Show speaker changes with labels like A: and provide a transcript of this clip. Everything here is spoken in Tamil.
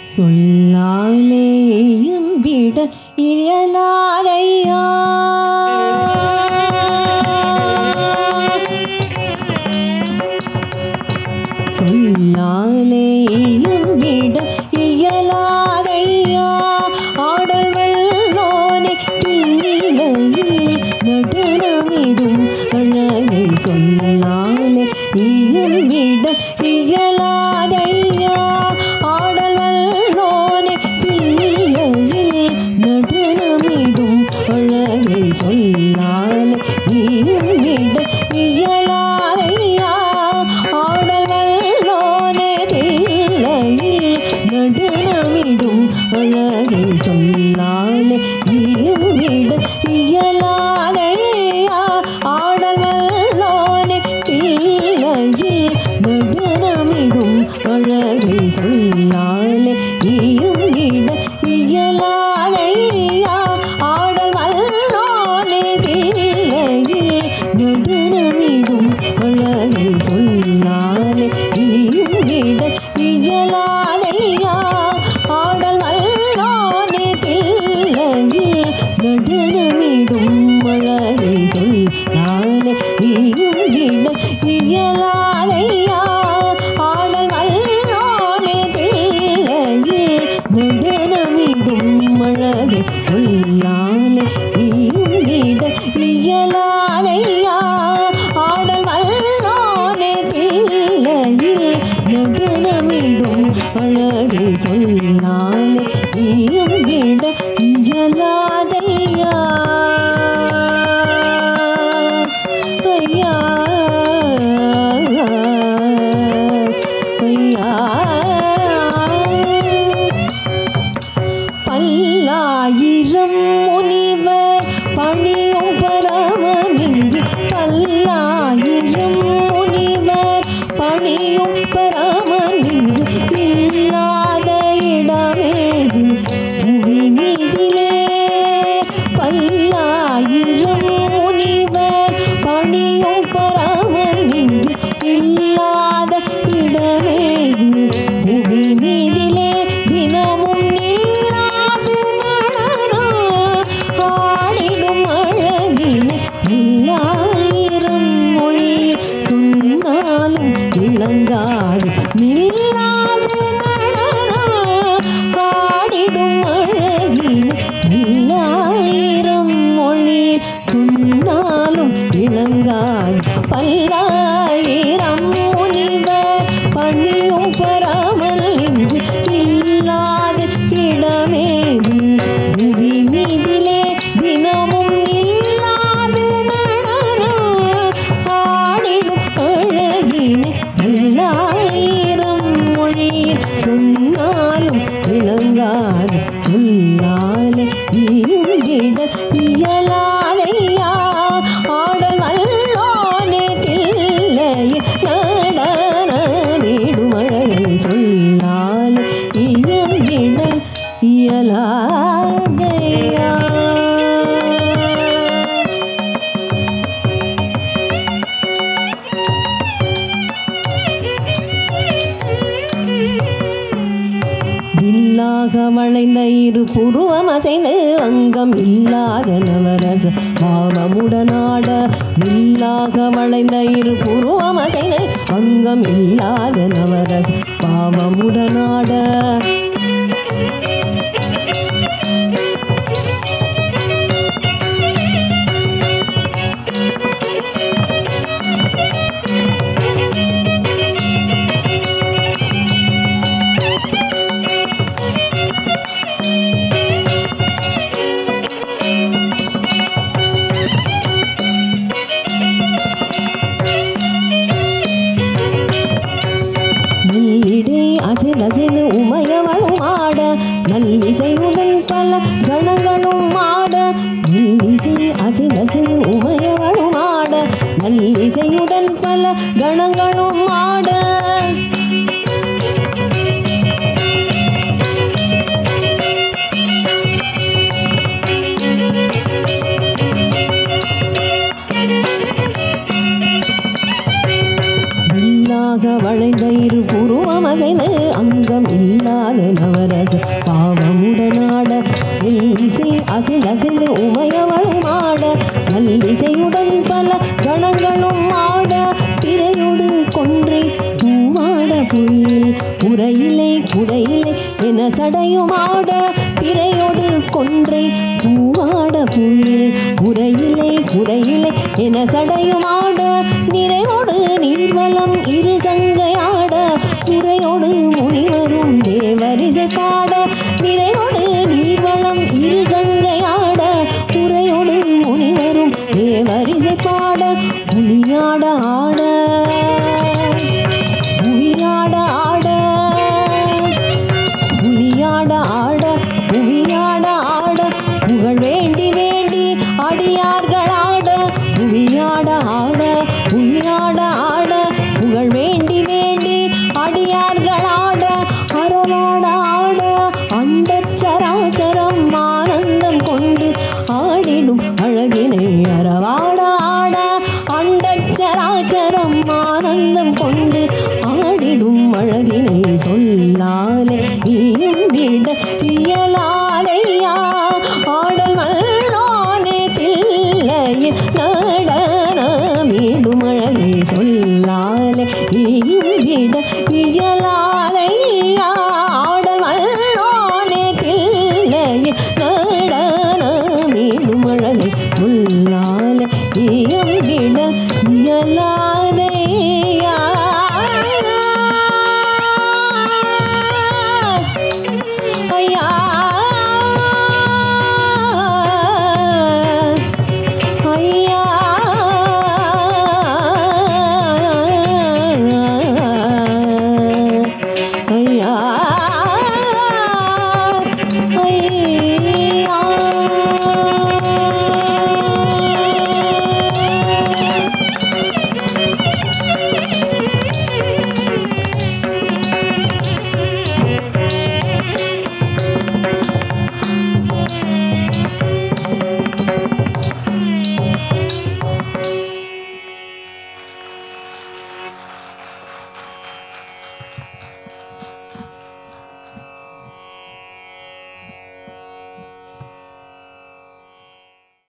A: சொல்லாலே எம்பிட இயலாதையா சொல்லாலே எம்பிட இயலாதையா ஆடல் வல்லோனே தில்லையில் நடனமிடும் அழகை சொல்லாலே எம்பிட இயலாதையா ஆடல் வல்லோனே தில்லையில் நடனமிடும் அழகை சொல்லாலே எம்பிட இயலாதையா ஆடல் வல்லோனே தில்லையில் நடனமிடும் அழகை சொல்லாலே எம்பிட இயலாதையா ஆடல் வல்லோனே தில்லையில் நடனமிடும் அழகை சொல்லாலே எம்பிட இயலாதையா ஆடல் வல்லோனே தில்லையில் நடனமிடும் அழகை சொல்லாலே எம்பிட இயலாதையா ஆடல் வல்லோனே தில்லையில் நடனமிடும் அழகை சொல்லாலே எம்பிட இயலாதையா ஆடல் வல்லோனே தில்லையில் நடனமிடும் அழகை சொல்லாலே எம்பிட இயலாதையா ஆடல் வல்லோனே தில்லையில் நடனமிடும் அழகை சொல்லாலே எம்பிட இயலாதையா ஐயா ஐயா பல்லாயிரம் முனிவர் பணியும் பரமனிங்கு பல்லாயிரம் முனிவர் பணியும் பரமனிங்கு இல்லாத இடமேது புவி மீதிலே பல்லாயிரம் முனிவர் பணியும் பரமனிங்கு இல்லாத இடமேது புவி மீதிலே தினமும் நில்லாது நடனம் ஆடிடும் அழகிலே எல்லாயிரம் மொழி சொன்னாலும் விளங்காது நில்லாது நடனம் ஆடிடும் அழகிலே எல்லாயிரம் மொழி சொன்னாலும் விளங்காது பல்லாயிரம் முனிவர் பணியும் பராமல் இங்கு இல்லாத இடமேது புவி மீதிலே தினமும் இல்லாது நடனம் ஆடிடும் அழகிலே எல்லாயிரம் மொழியில் சொன்னாலும் விளங்காது சொன்னாலே எம்பிட இயலாதையா ஆடல் வல்லோனே தில்லையில் நடனமிடும் அழகை சொன்னாலே எம்பிட இயலாதையா வில்லாக வளைந்த இரு புருவம் அசைந்து அங்கம் இல்லாத நவரச பாவமுடனாட வில்லாக வளைந்த இரு புருவம் அசைந்து அங்கம் இல்லாத நவரச பாவமுடனாட அசைந்து உமையவளும் ஆட நல்லிசையுடன் பல கணங்களும் ஆட நல்லிசை அசைந்து உமையவளும் ஆட நல்லிசையுடன் பல கணங்களும் ஆட வளைந்த இரு புருவம் அசைந்து அங்கம் இல்லாத நவரச இசை அசைந்து உமையவளும் ஆட நல்லிசையுடன் பல கணங்களும் ஆட பிறையோடு கொன்றை பூவாட புயல் குறையிலை என சடையும் ஆட பிறையோடு கொன்றை பூவாட புயல் குறையிலை என சடையும் ஆட நிறைவோடு நீர்வளம் இருகங்கையாட குறையோடு முனிவரும் தேவரிசை பாட நிறைவோடு நீர்வளம் இருகங்கையாட குறையோடு முனிவரும் தேவரிசை பாட புலியாட ஆட புவியாட ஆட புலியாட ஆட புவியாட ஆட புகழ் வேண்டி அடியார்கள் ஆட புவியாட ஆட புவியாட ஆட புகழ் வேண்டி அடியார்கள் ஆட அறவாட ஆட அண்டச்சராச்சரம் ஆனந்தம் கொண்டு ஆடிடும் அழகினை